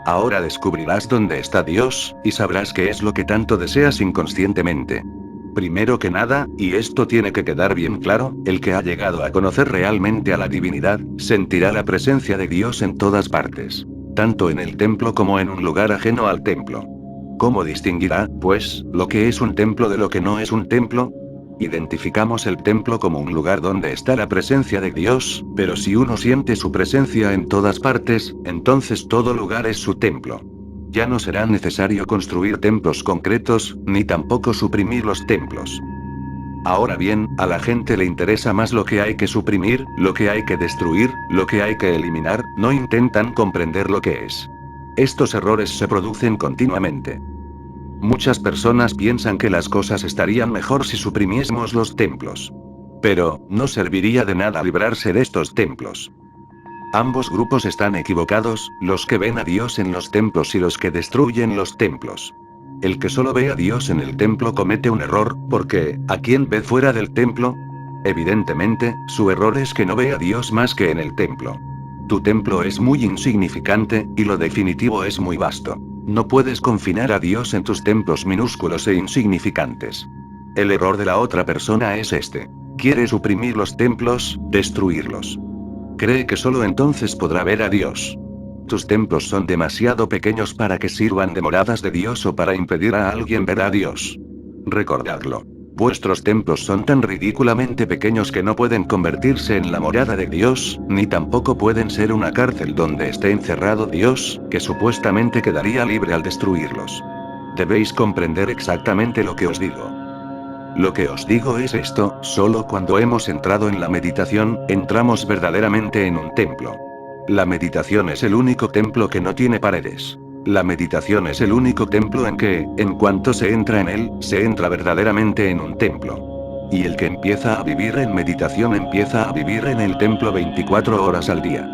Ahora descubrirás dónde está Dios, y sabrás qué es lo que tanto deseas inconscientemente. Primero que nada, y esto tiene que quedar bien claro, el que ha llegado a conocer realmente a la divinidad, sentirá la presencia de Dios en todas partes. Tanto en el templo como en un lugar ajeno al templo. ¿Cómo distinguirá, pues, lo que es un templo de lo que no es un templo? Identificamos el templo como un lugar donde está la presencia de Dios, pero si uno siente su presencia en todas partes, entonces todo lugar es su templo. Ya no será necesario construir templos concretos, ni tampoco suprimir los templos. Ahora bien, a la gente le interesa más lo que hay que suprimir, lo que hay que destruir, lo que hay que eliminar, no intentan comprender lo que es. Estos errores se producen continuamente. Muchas personas piensan que las cosas estarían mejor si suprimiésemos los templos. Pero, no serviría de nada librarse de estos templos. Ambos grupos están equivocados, los que ven a Dios en los templos y los que destruyen los templos. El que solo ve a Dios en el templo comete un error, porque, ¿a quién ve fuera del templo? Evidentemente, su error es que no ve a Dios más que en el templo. Tu templo es muy insignificante, y lo definitivo es muy vasto. No puedes confinar a Dios en tus templos minúsculos e insignificantes. El error de la otra persona es este. Quiere suprimir los templos, destruirlos. Cree que solo entonces podrá ver a Dios. Tus templos son demasiado pequeños para que sirvan de moradas de Dios o para impedir a alguien ver a Dios. Recordadlo. Vuestros templos son tan ridículamente pequeños que no pueden convertirse en la morada de Dios, ni tampoco pueden ser una cárcel donde esté encerrado Dios, que supuestamente quedaría libre al destruirlos. Debéis comprender exactamente lo que os digo. Lo que os digo es esto, solo cuando hemos entrado en la meditación, entramos verdaderamente en un templo. La meditación es el único templo que no tiene paredes. La meditación es el único templo en que, en cuanto se entra en él, se entra verdaderamente en un templo. Y el que empieza a vivir en meditación empieza a vivir en el templo 24 horas al día.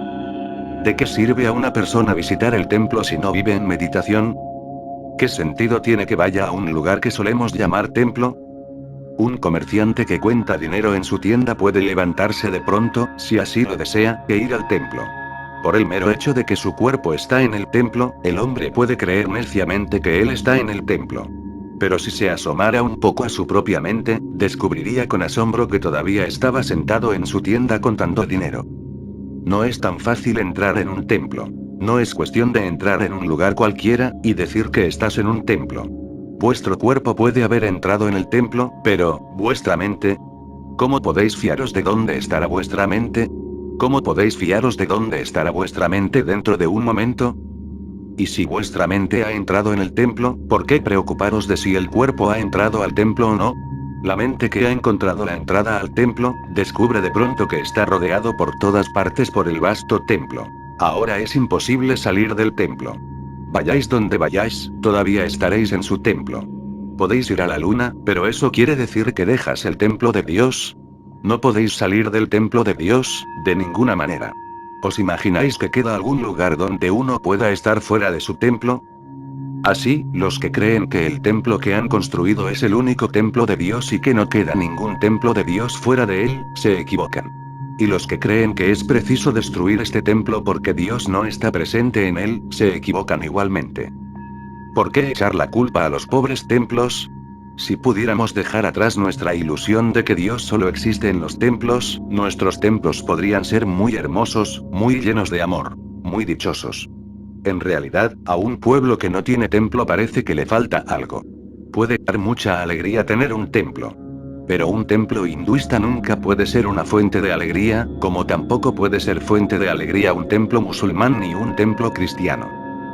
¿De qué sirve a una persona visitar el templo si no vive en meditación? ¿Qué sentido tiene que vaya a un lugar que solemos llamar templo? Un comerciante que cuenta dinero en su tienda puede levantarse de pronto, si así lo desea, e ir al templo. Por el mero hecho de que su cuerpo está en el templo, el hombre puede creer neciamente que él está en el templo. Pero si se asomara un poco a su propia mente, descubriría con asombro que todavía estaba sentado en su tienda contando dinero. No es tan fácil entrar en un templo. No es cuestión de entrar en un lugar cualquiera, y decir que estás en un templo. Vuestro cuerpo puede haber entrado en el templo, pero, ¿vuestra mente? ¿Cómo podéis fiaros de dónde estará vuestra mente? ¿Cómo podéis fiaros de dónde estará vuestra mente dentro de un momento? Y si vuestra mente ha entrado en el templo, ¿por qué preocuparos de si el cuerpo ha entrado al templo o no? La mente que ha encontrado la entrada al templo, descubre de pronto que está rodeado por todas partes por el vasto templo. Ahora es imposible salir del templo. Vayáis donde vayáis, todavía estaréis en su templo. Podéis ir a la luna, pero ¿eso quiere decir que dejas el templo de Dios? No podéis salir del templo de Dios, de ninguna manera. ¿Os imagináis que queda algún lugar donde uno pueda estar fuera de su templo? Así, los que creen que el templo que han construido es el único templo de Dios y que no queda ningún templo de Dios fuera de él, se equivocan. Y los que creen que es preciso destruir este templo porque Dios no está presente en él, se equivocan igualmente. ¿Por qué echar la culpa a los pobres templos? Si pudiéramos dejar atrás nuestra ilusión de que Dios solo existe en los templos, nuestros templos podrían ser muy hermosos, muy llenos de amor, muy dichosos. En realidad, a un pueblo que no tiene templo parece que le falta algo. Puede dar mucha alegría tener un templo. Pero un templo hinduista nunca puede ser una fuente de alegría, como tampoco puede ser fuente de alegría un templo musulmán ni un templo cristiano.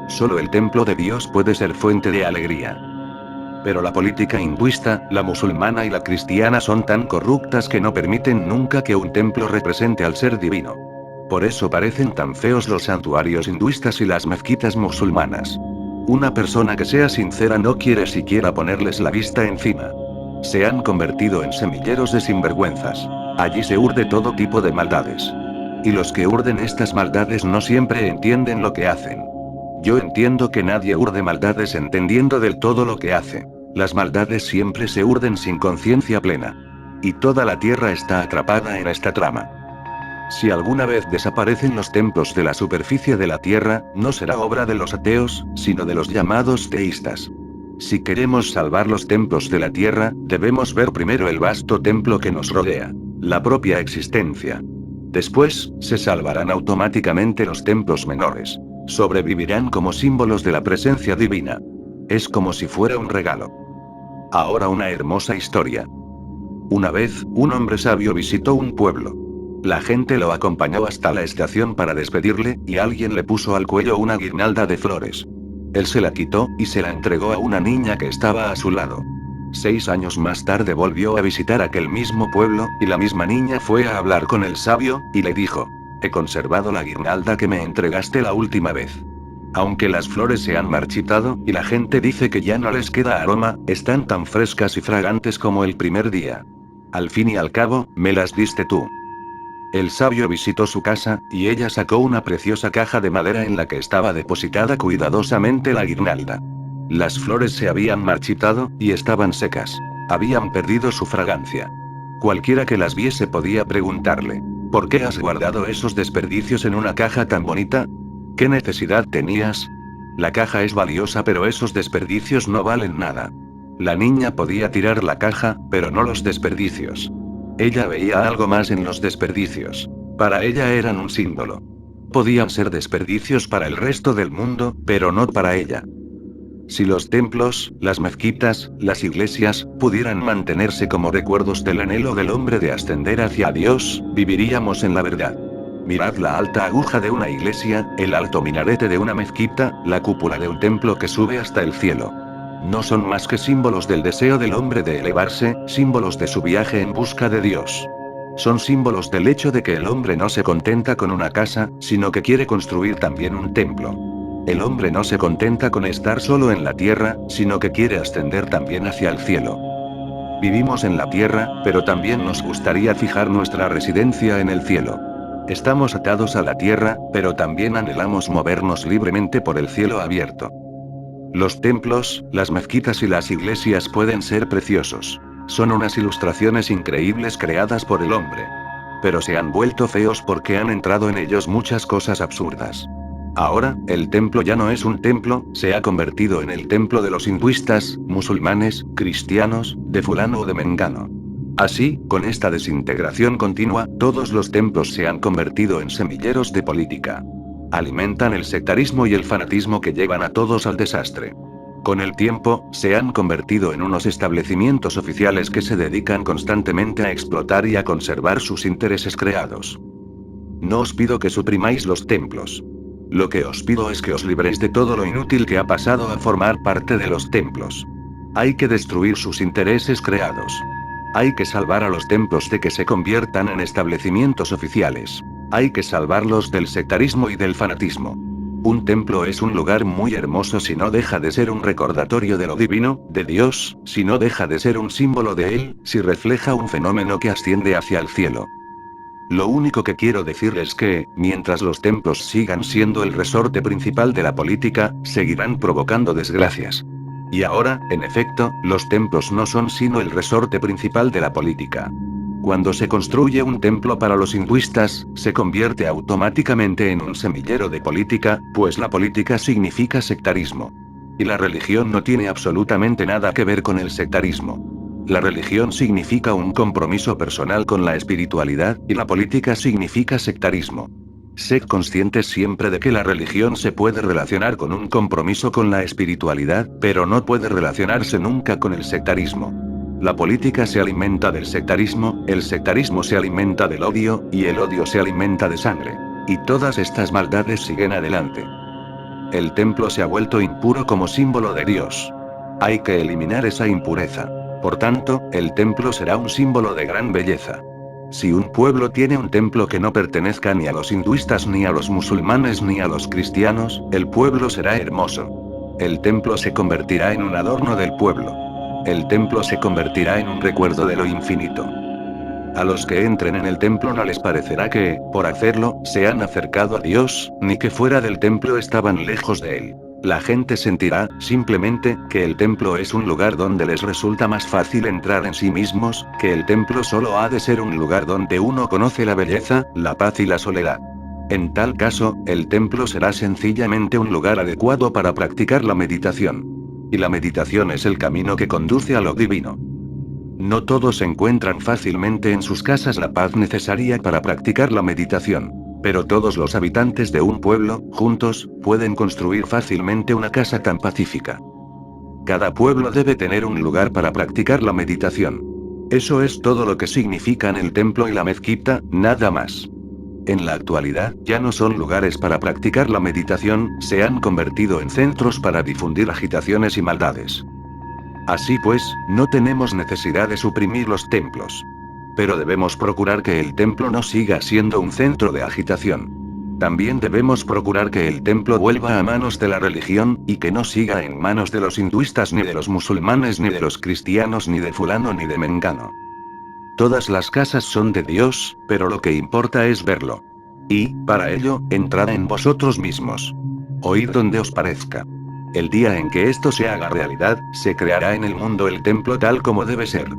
Solo el templo de Dios puede ser fuente de alegría. Pero la política hinduista, la musulmana y la cristiana son tan corruptas que no permiten nunca que un templo represente al ser divino. Por eso parecen tan feos los santuarios hinduistas y las mezquitas musulmanas. Una persona que sea sincera no quiere siquiera ponerles la vista encima. Se han convertido en semilleros de sinvergüenzas. Allí se urde todo tipo de maldades. Y los que urden estas maldades no siempre entienden lo que hacen. Yo entiendo que nadie urde maldades entendiendo del todo lo que hace. Las maldades siempre se urden sin conciencia plena. Y toda la tierra está atrapada en esta trama. Si alguna vez desaparecen los templos de la superficie de la Tierra, no será obra de los ateos, sino de los llamados teístas. Si queremos salvar los templos de la Tierra, debemos ver primero el vasto templo que nos rodea, la propia existencia. Después, se salvarán automáticamente los templos menores. Sobrevivirán como símbolos de la presencia divina. Es como si fuera un regalo. Ahora una hermosa historia. Una vez, un hombre sabio visitó un pueblo. La gente lo acompañó hasta la estación para despedirle, y alguien le puso al cuello una guirnalda de flores. Él se la quitó, y se la entregó a una niña que estaba a su lado. 6 años más tarde volvió a visitar aquel mismo pueblo, y la misma niña fue a hablar con el sabio, y le dijo: he conservado la guirnalda que me entregaste la última vez. Aunque las flores se han marchitado, y la gente dice que ya no les queda aroma, están tan frescas y fragantes como el primer día. Al fin y al cabo, me las diste tú. El sabio visitó su casa, y ella sacó una preciosa caja de madera en la que estaba depositada cuidadosamente la guirnalda. Las flores se habían marchitado, y estaban secas. Habían perdido su fragancia. Cualquiera que las viese podía preguntarle: ¿por qué has guardado esos desperdicios en una caja tan bonita? ¿Qué necesidad tenías? La caja es valiosa, pero esos desperdicios no valen nada. La niña podía tirar la caja, pero no los desperdicios. Ella veía algo más en los desperdicios. Para ella eran un símbolo. Podían ser desperdicios para el resto del mundo, pero no para ella. Si los templos, las mezquitas, las iglesias, pudieran mantenerse como recuerdos del anhelo del hombre de ascender hacia Dios, viviríamos en la verdad. Mirad la alta aguja de una iglesia, el alto minarete de una mezquita, la cúpula de un templo que sube hasta el cielo. No son más que símbolos del deseo del hombre de elevarse, símbolos de su viaje en busca de Dios. Son símbolos del hecho de que el hombre no se contenta con una casa, sino que quiere construir también un templo. El hombre no se contenta con estar solo en la tierra, sino que quiere ascender también hacia el cielo. Vivimos en la tierra, pero también nos gustaría fijar nuestra residencia en el cielo. Estamos atados a la tierra, pero también anhelamos movernos libremente por el cielo abierto. Los templos, las mezquitas y las iglesias pueden ser preciosos. Son unas ilustraciones increíbles creadas por el hombre. Pero se han vuelto feos porque han entrado en ellos muchas cosas absurdas. Ahora, el templo ya no es un templo, se ha convertido en el templo de los hinduistas, musulmanes, cristianos, de fulano o de mengano. Así, con esta desintegración continua, todos los templos se han convertido en semilleros de política. Alimentan el sectarismo y el fanatismo que llevan a todos al desastre. Con el tiempo, se han convertido en unos establecimientos oficiales que se dedican constantemente a explotar y a conservar sus intereses creados. No os pido que suprimáis los templos. Lo que os pido es que os libréis de todo lo inútil que ha pasado a formar parte de los templos. Hay que destruir sus intereses creados. Hay que salvar a los templos de que se conviertan en establecimientos oficiales. Hay que salvarlos del sectarismo y del fanatismo. Un templo es un lugar muy hermoso si no deja de ser un recordatorio de lo divino, de Dios, si no deja de ser un símbolo de Él, si refleja un fenómeno que asciende hacia el cielo. Lo único que quiero decir es que, mientras los templos sigan siendo el resorte principal de la política, seguirán provocando desgracias. Y ahora, en efecto, los templos no son sino el resorte principal de la política. Cuando se construye un templo para los hinduistas, se convierte automáticamente en un semillero de política, pues la política significa sectarismo. Y la religión no tiene absolutamente nada que ver con el sectarismo. La religión significa un compromiso personal con la espiritualidad, y la política significa sectarismo. Sed conscientes siempre de que la religión se puede relacionar con un compromiso con la espiritualidad, pero no puede relacionarse nunca con el sectarismo. La política se alimenta del sectarismo, el sectarismo se alimenta del odio, y el odio se alimenta de sangre. Y todas estas maldades siguen adelante. El templo se ha vuelto impuro como símbolo de Dios. Hay que eliminar esa impureza. Por tanto, el templo será un símbolo de gran belleza. Si un pueblo tiene un templo que no pertenezca ni a los hinduistas ni a los musulmanes ni a los cristianos, el pueblo será hermoso. El templo se convertirá en un adorno del pueblo. El templo se convertirá en un recuerdo de lo infinito. A los que entren en el templo no les parecerá que, por hacerlo, se han acercado a Dios, ni que fuera del templo estaban lejos de Él. La gente sentirá, simplemente, que el templo es un lugar donde les resulta más fácil entrar en sí mismos, que el templo solo ha de ser un lugar donde uno conoce la belleza, la paz y la soledad. En tal caso, el templo será sencillamente un lugar adecuado para practicar la meditación. Y la meditación es el camino que conduce a lo divino. No todos encuentran fácilmente en sus casas la paz necesaria para practicar la meditación. Pero todos los habitantes de un pueblo, juntos, pueden construir fácilmente una casa tan pacífica. Cada pueblo debe tener un lugar para practicar la meditación. Eso es todo lo que significan el templo y la mezquita, nada más. En la actualidad, ya no son lugares para practicar la meditación, se han convertido en centros para difundir agitaciones y maldades. Así pues, no tenemos necesidad de suprimir los templos. Pero debemos procurar que el templo no siga siendo un centro de agitación. También debemos procurar que el templo vuelva a manos de la religión, y que no siga en manos de los hinduistas ni de los musulmanes ni de los cristianos ni de fulano ni de mengano. Todas las casas son de Dios, pero lo que importa es verlo. Y, para ello, entrad en vosotros mismos. Oíd donde os parezca. El día en que esto se haga realidad, se creará en el mundo el templo tal como debe ser.